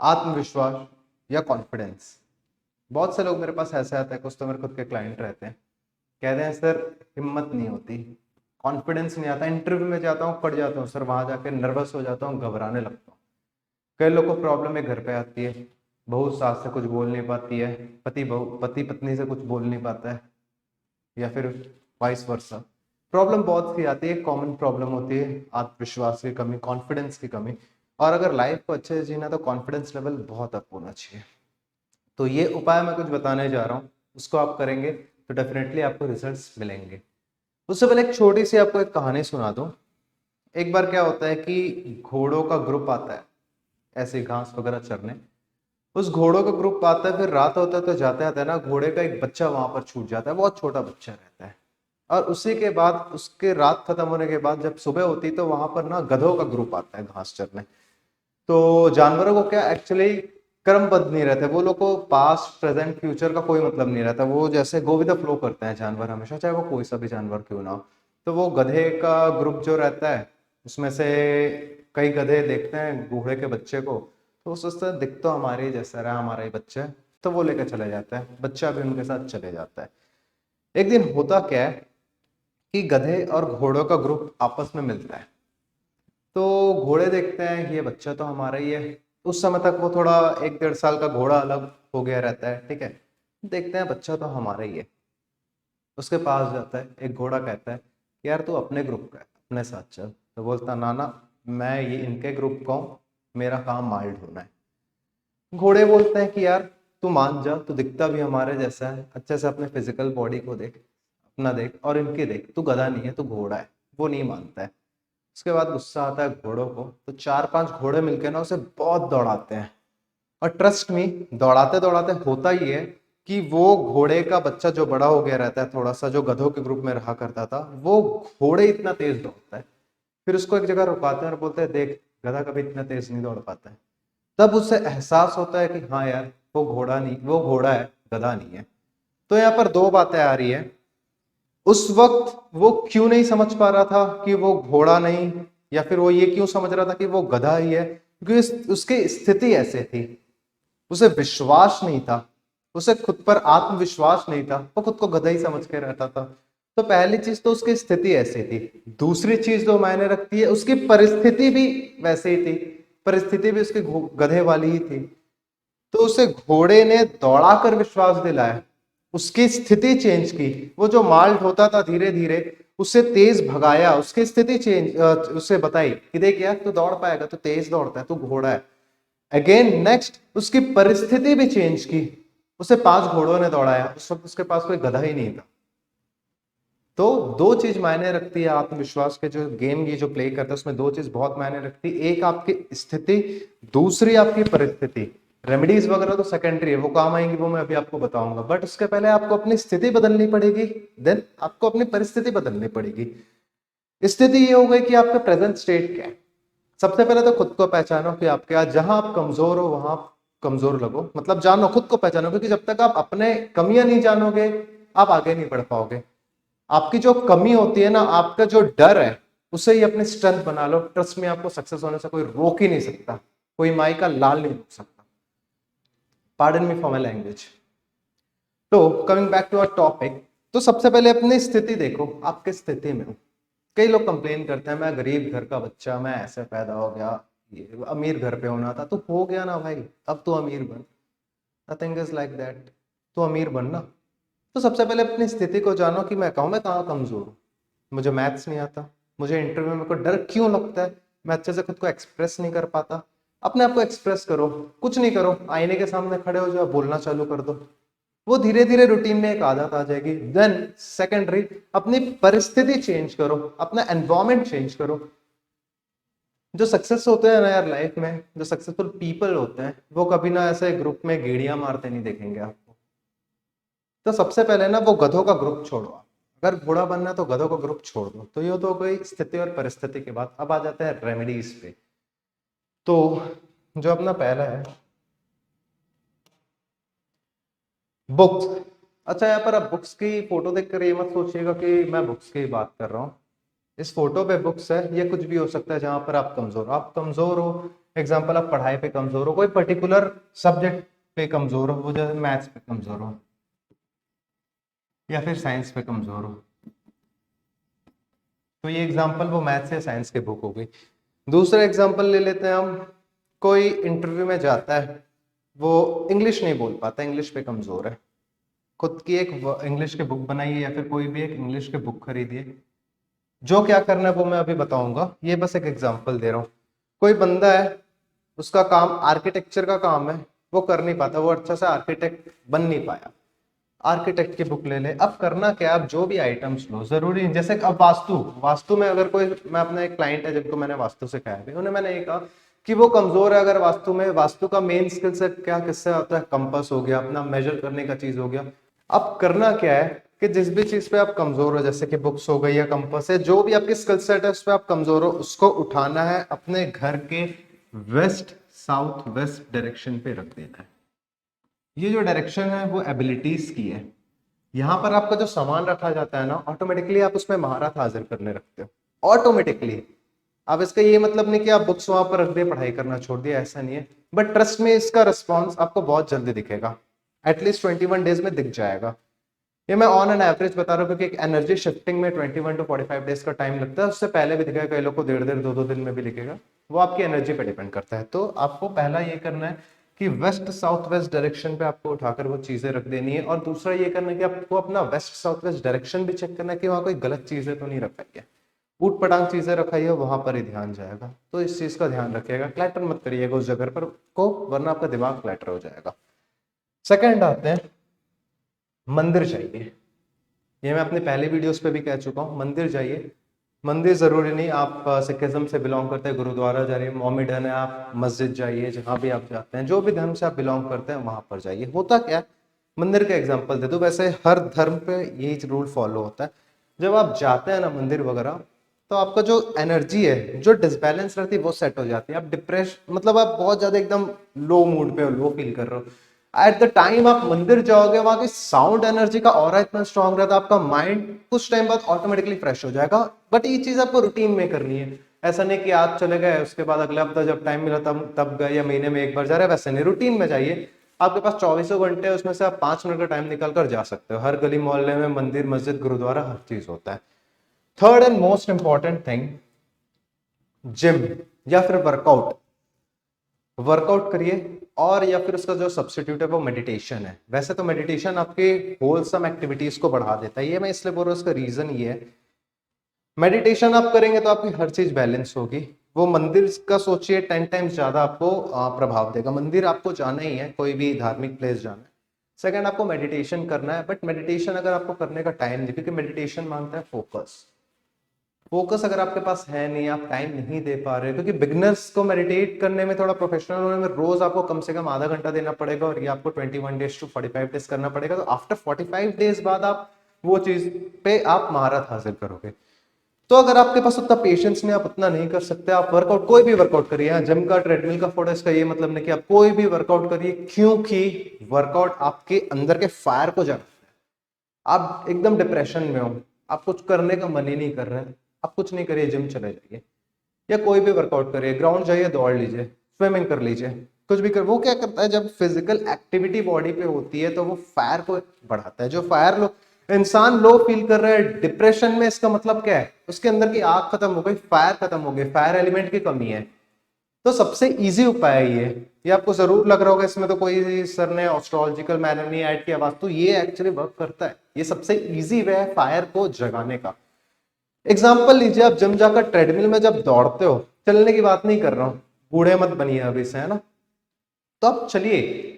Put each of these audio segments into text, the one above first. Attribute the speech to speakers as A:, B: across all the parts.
A: आत्मविश्वास या कॉन्फिडेंस। बहुत से लोग मेरे पास ऐसे आते हैं, कुछ तो मेरे खुद के क्लाइंट रहते हैं, कहते हैं सर हिम्मत नहीं होती, कॉन्फिडेंस नहीं आता, इंटरव्यू में जाता हूँ पढ़ जाता हूँ सर, वहां जाकर नर्वस हो जाता हूँ, घबराने लगता हूँ। कई लोगों को प्रॉब्लम है घर पे आती है, बहू सास से कुछ बोल नहीं पाती है, पति पत्नी से कुछ बोल नहीं पाता है, या फिर वाइस वर्सा। प्रॉब्लम बहुत सी आती है, कॉमन प्रॉब्लम होती है आत्मविश्वास की कमी, कॉन्फिडेंस की कमी। और अगर लाइफ को अच्छे से जीना तो कॉन्फिडेंस लेवल बहुत अप होना चाहिए। तो ये उपाय मैं कुछ बताने जा रहा हूँ, उसको आप करेंगे तो डेफिनेटली आपको रिजल्ट्स मिलेंगे। उससे पहले एक छोटी सी आपको एक कहानी सुना दूं। एक बार क्या होता है कि घोड़ों का ग्रुप आता है ऐसे घास वगैरह चरने। उस घोड़ों का ग्रुप आता है, फिर रात होता है तो जाते आते हैं ना, घोड़े का एक बच्चा वहां पर छूट जाता है, बहुत छोटा बच्चा रहता है। और उसी के बाद उसके रात खत्म होने के बाद जब सुबह होती तो वहां पर ना गधों का ग्रुप आता है घास चरने। तो जानवरों को क्या एक्चुअली क्रमबद्ध नहीं रहते, वो लोग को पास्ट प्रेजेंट फ्यूचर का कोई मतलब नहीं रहता, वो जैसे गो विद द फ्लो करते हैं जानवर हमेशा, चाहे वो कोई सा भी जानवर क्यों ना हो। तो वो गधे का ग्रुप जो रहता है उसमें से कई गधे देखते हैं घोड़े के बच्चे को, तो वो सोचते हैं दिख तो हमारे ही जैसा रहा, हमारा ही बच्चा है, तो वो लेकर चले जाता है, बच्चा भी उनके साथ चले जाता है। एक दिन होता क्या है कि गधे और घोड़ों का ग्रुप आपस में मिलता है। तो घोड़े देखते हैं ये बच्चा तो हमारा ही है। उस समय तक वो थोड़ा 1 डेढ़ साल का घोड़ा अलग हो गया रहता है, ठीक है। देखते हैं बच्चा तो हमारा ही है। उसके पास जाता है, एक घोड़ा कहता है यार तू अपने ग्रुप का है, अपने साथ चल। तो बोलता ना ना, मैं ये इनके ग्रुप का हूँ, मेरा काम माल ढोना है। घोड़े बोलते हैं कि यार तू मान जा, तू दिखता भी हमारे जैसा है, अच्छे से अपने फिजिकल बॉडी को देख, अपना देख और इनकी देख, तू गधा नहीं है तू घोड़ा है। वो नहीं मानता है। उसके बाद गुस्सा आता है घोड़ों को, तो 4-5 घोड़े मिलकर ना उसे बहुत दौड़ाते हैं। और ट्रस्ट मी, दौड़ाते दौड़ाते होता ही है कि वो घोड़े का बच्चा जो बड़ा हो गया रहता है थोड़ा सा, जो गधों के ग्रुप में रहा करता था, वो घोड़े इतना तेज दौड़ता है। फिर उसको एक जगह रुकाते हैं और बोलते हैं देख, गधा कभी इतना तेज नहीं दौड़ पाता है। तब उससे एहसास होता है कि हाँ यार वो घोड़ा नहीं, वो घोड़ा है, गधा नहीं है। तो यहाँ पर दो बातें आ रही है। उस वक्त वो क्यों नहीं समझ पा रहा था कि वो घोड़ा नहीं, या फिर वो ये क्यों समझ रहा था कि वो गधा ही है, क्योंकि उसकी स्थिति ऐसे थी, उसे विश्वास नहीं था, उसे खुद पर आत्मविश्वास नहीं था, वो खुद को गधा ही समझ के रहता था। तो पहली चीज तो उसकी स्थिति ऐसी थी। दूसरी चीज जो मायने रखती है, उसकी परिस्थिति भी वैसे ही थी, परिस्थिति भी उसके गधे वाली ही थी। तो उसे घोड़े ने दौड़ाकर विश्वास दिलाया, उसकी स्थिति चेंज की। वो जो माल ढोता था धीरे धीरे उससे तेज भगाया, उसकी स्थिति चेंज उसे बताई कि देख यार तू दौड़ पाएगा, तू तेज दौड़ता है, तू घोड़ा है। अगेन नेक्स्ट उसकी परिस्थिति भी चेंज की, उसे 5 घोड़ों ने दौड़ाया, उस वक्त उसके पास कोई गधा ही नहीं था। तो दो चीज मायने रखती है आत्मविश्वास के जो गेम ये जो प्ले करता है उसमें दो चीज बहुत मायने रखती है, एक आपकी स्थिति, दूसरी आपकी परिस्थिति। रेमेडीज वगैरह तो सेकेंडरी है, वो काम आएंगी, वो मैं अभी आपको बताऊंगा, बट उसके पहले आपको अपनी स्थिति बदलनी पड़ेगी, देन आपको अपनी परिस्थिति बदलनी पड़ेगी। स्थिति ये हो गई कि आपका प्रेजेंट स्टेट क्या है। सबसे पहले तो खुद को पहचानो कि आपके आज जहां आप कमजोर हो वहां आप कमजोर लगो, मतलब जानो, खुद को पहचानो, क्योंकि जब तक आप अपने कमियां नहीं जानोगे आप आगे नहीं बढ़ पाओगे। आपकी जो कमी होती है ना, आपका जो डर है, उसे ही अपनी स्ट्रेंथ बना लो। ट्रस्ट में आपको सक्सेस होने से कोई रोक ही नहीं सकता, कोई माई का लाल नहीं रोक सकता। Pardon me for my language. तो coming back to our topic, तो सबसे पहले अपनी स्थिति देखो, आप किस स्थिति में हो। कई लोग कंप्लेन करते हैं मैं गरीब घर का बच्चा, मैं ऐसे पैदा हो गया, ये अमीर घर पे होना था। तो हो गया ना भाई, अब तो अमीर बन, नथिंग इज लाइक दैट, तो अमीर बनना। तो सबसे पहले अपनी स्थिति को जानो कि मैं कहूँ मैं कहाँ कमजोर हूँ। मुझे मैथ्स नहीं आता, मुझे इंटरव्यू में मेरे को डर क्यों लगता है, मैं अच्छे से खुद को एक्सप्रेस नहीं कर पाता। अपने आप को एक्सप्रेस करो, कुछ नहीं करो, आईने के सामने खड़े हो जाओ, बोलना चालू कर दो। वो धीरे धीरे रूटीन में एक आदत आ जाएगी। देन सेकेंडरी, अपनी परिस्थिति चेंज करो, अपना एनवायरमेंट चेंज करो। जो सक्सेस होते हैं ना यार लाइफ में, जो सक्सेसफुल पीपल होते हैं, वो कभी ना ऐसे ग्रुप में गेड़ियां मारते नहीं देखेंगे आपको। तो सबसे पहले ना वो गधों का ग्रुप छोड़ो। अगर घोड़ा बनना है तो गधों का ग्रुप छोड़ दो। तो ये तो कोई स्थिति और परिस्थिति के बाद अब आ जाते हैं रेमेडीज पे। तो जो अपना पहला है बुक्स। अच्छा, यहाँ पर आप बुक्स की फोटो देखकर ये मत सोचिएगा कि मैं बुक्स की बात कर रहा हूँ। इस फोटो पे बुक्स है, ये कुछ भी हो सकता है जहां पर आप कमजोर हो। एग्जाम्पल आप पढ़ाई पे कमजोर हो, कोई पर्टिकुलर सब्जेक्ट पे कमजोर हो, वो जो मैथ्स पे कमजोर हो या फिर साइंस पे कमजोर हो, तो ये एग्जाम्पल वो मैथ्स या साइंस के बुक हो गई। दूसरा एग्जाम्पल ले लेते हैं हम, कोई इंटरव्यू में जाता है, वो इंग्लिश नहीं बोल पाता, इंग्लिश पे कमजोर है, खुद की एक इंग्लिश के बुक बनाइए या फिर कोई भी एक इंग्लिश के बुक खरीदिए। जो क्या करना है वो मैं अभी बताऊंगा, ये बस एक एग्जांपल दे रहा हूँ। कोई बंदा है, उसका काम आर्किटेक्चर का काम है, वो कर नहीं पाता, वो अच्छा सा आर्किटेक्ट बन नहीं पाया, आर्किटेक्ट की बुक ले ले। अब करना क्या, आप जो भी आइटम्स लो, जरूरी नहीं, जैसे अब वास्तु, वास्तु में अगर कोई, मैं अपना एक क्लाइंट है जिनको मैंने वास्तु सिखाया भी, उन्हें मैंने ये कहा कि वो कमजोर है अगर वास्तु में, वास्तु का मेन स्किल से क्या किससे होता है, कंपास हो गया, अपना मेजर करने का चीज हो गया। अब करना क्या है कि जिस भी चीज पे आप कमजोर हो, जैसे कि बुक्स हो गई या कंपास है, जो भी आपकी स्किल सेट है उस पर आप कमजोर हो, उसको उठाना है, अपने घर के वेस्ट साउथ वेस्ट डायरेक्शन पे रख देना है। ये जो डायरेक्शन है वो एबिलिटीज की है। यहाँ पर आपका जो सामान रखा जाता है ना, ऑटोमेटिकली आप उसमें महारत हासिल करने रखते हो ऑटोमेटिकली। अब इसका ये मतलब नहीं कि आप बुक्स वहां पर रख दिए, पढ़ाई करना छोड़ दिया, ऐसा नहीं है, बट ट्रस्ट में इसका रिस्पॉन्स आपको बहुत जल्दी दिखेगा, एटलीस्ट 21 डेज में दिख जाएगा। ये मैं ऑन एन एवरेज बता रहा हूँ, क्योंकि एनर्जी शिफ्टिंग में 21 to 45 डेज का टाइम लगता है, उससे पहले भी दिखेगा, कई लोग को 1.5 दिन 2-2 दिन में भी दिखेगा, वो आपकी एनर्जी पे डिपेंड करता है। तो आपको पहला ये करना है कि वेस्ट साउथ वेस्ट डायरेक्शन पे आपको उठाकर वो चीजें रख देनी है, और दूसरा ये करना है कि आपको अपना वेस्ट साउथ वेस्ट डायरेक्शन भी चेक करना है कि वहां कोई गलत चीजें तो नहीं रखाई है, ऊट पटांग चीजें रखाई है, वहां पर ही ध्यान जाएगा। तो इस चीज का ध्यान रखिएगा, क्लैटर मत करिएगा उस जगह पर को, वरना आपका दिमाग क्लैटर हो जाएगा। सेकंड आते हैं, मंदिर जाइए। ये मैं अपने पहले वीडियोस पे भी कह चुका हूँ, मंदिर जाइए। मंदिर जरूरी नहीं आप सिखिज्म से बिलोंग करते हैं, गुरुद्वारा जाइए, मोमेडन है, आप मस्जिद जाइए, जहां भी आप जाते हैं, जो भी धर्म से आप बिलोंग करते हैं वहां पर जाइए। होता क्या है, मंदिर का एग्जांपल दे दो, वैसे हर धर्म पे यही रूल फॉलो होता है। जब आप जाते हैं ना मंदिर वगैरह, तो आपका जो एनर्जी है, जो डिसबैलेंस रहती है, वो सेट हो जाती है। आप डिप्रेस, मतलब आप बहुत ज्यादा एकदम लो मूड पे हो, लो फील कर रहे हो, एट द टाइम आप मंदिर जाओगे, वहां की साउंड एनर्जी का ऑरा इतना स्ट्रांग रहता है, आपका माइंड कुछ टाइम बाद ऑटोमेटिकली फ्रेश हो जाएगा। बट ये चीज आपको रूटीन में करनी है, ऐसा नहीं कि आज चले गए उसके बाद अगले हफ्ता जब टाइम मिला तब गए, या महीने में एक बार जा रहे हैं, वैसे नहीं, रूटीन में जाइए। आपके पास 24 घंटे, उसमें से आप 5 मिनट का टाइम निकाल कर जा सकते हो। हर गली मोहल्ले में मंदिर मस्जिद गुरुद्वारा हर चीज होता है। Third and most important thing, gym या फिर वर्कआउट। वर्कआउट करिए, और या फिर उसका जो सब्स्टिट्यूट है वो मेडिटेशन है। वैसे तो मेडिटेशन आपके होलसम एक्टिविटीज को बढ़ा देता है, ये मैं इसलिए बोल रहा हूँ, उसका रीजन ये है, मेडिटेशन आप करेंगे तो आपकी हर चीज बैलेंस होगी। वो मंदिर का सोचिए 10 टाइम्स ज्यादा आपको प्रभाव देगा। मंदिर आपको जाना ही है, कोई भी धार्मिक प्लेस जाना है। सेकंड, आपको मेडिटेशन करना है, बट मेडिटेशन अगर आपको करने का टाइम नहीं, क्योंकि मेडिटेशन मांगता है फोकस। फोकस अगर आपके पास है नहीं, आप टाइम नहीं दे पा रहे, क्योंकि बिगनर्स को मेडिटेट करने में, थोड़ा प्रोफेशनल होने में रोज आपको कम से कम आधा घंटा देना पड़ेगा, और ये आपको 21 डेज to 45 डेज करना पड़ेगा। तो आफ्टर 45 डेज बाद आप वो चीज पे आप महारत हासिल करोगे। तो अगर आपके पास उतना पेशेंस नहीं, आप उतना नहीं कर सकते, आप वर्कआउट, कोई भी वर्कआउट करिए, जिम का ट्रेडमिल का फोटो, इसका ये मतलब नहीं कि आप कोई भी वर्कआउट करिए, क्योंकि वर्कआउट आपके अंदर के फायर को जगाता है। आप एकदम डिप्रेशन में हो, आप कुछ करने का मन ही नहीं कर रहे हैं, आप कुछ नहीं करिए, जिम चले जाइए या कोई भी वर्कआउट करिए, ग्राउंड जाइए, दौड़ लीजिए, स्विमिंग कर लीजिए, कुछ भी कर। वो क्या करता है, जब फिजिकल एक्टिविटी बॉडी पे होती है तो वो फायर को बढ़ाता है। जो फायर लो, इंसान लो फील कर रहा है डिप्रेशन में, इसका मतलब क्या है, उसके अंदर की आग खत्म हो गई, फायर खत्म हो गई, फायर एलिमेंट की कमी है। तो सबसे इजी उपाय है ये आपको जरूर लग रहा होगा इसमें तो कोई सर ने एस्ट्रोलॉजिकल मैनर नहीं ऐड किया, वास्तु ये एक्चुअली वर्क करता है। ये सबसे इजी वे है फायर को जगाने का। एग्जाम्पल लीजिए, आप जिम जाकर ट्रेडमिल में जब दौड़ते हो, चलने की बात नहीं कर रहा हूं, बूढ़े मत बनिए अभी से, है ना, तो आप चलिए,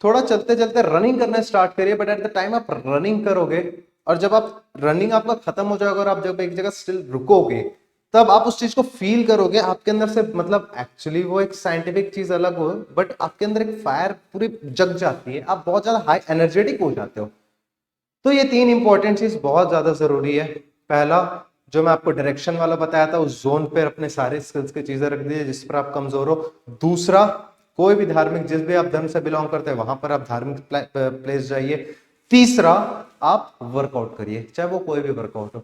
A: थोड़ा चलते चलते रनिंग करना स्टार्ट करिए। बट एट द टाइम आप रनिंग करोगे, और जब आप रनिंग आपका खत्म हो जाएगा और आप जब एक जगह स्टिल रुकोगे, तब आप उस चीज को फील करोगे आपके अंदर से, मतलब एक्चुअली वो एक साइंटिफिक चीज अलग हो, बट आपके अंदर एक फायर पूरी जग जाती है, आप बहुत ज्यादा हाई एनर्जेटिक हो जाते हो। तो ये 3 इंपॉर्टेंट चीज बहुत ज्यादा जरूरी है। पहला, जो मैं आपको डायरेक्शन वाला बताया था, उस जोन पे अपने सारे स्किल्स की चीजें रख दीजिए जिस पर आप कमजोर हो। दूसरा, कोई भी धार्मिक, जिस भी आप धर्म से बिलोंग करते हैं वहां पर आप धार्मिक प्लेस जाइए। तीसरा, आप वर्कआउट करिए, चाहे वो कोई भी वर्कआउट हो।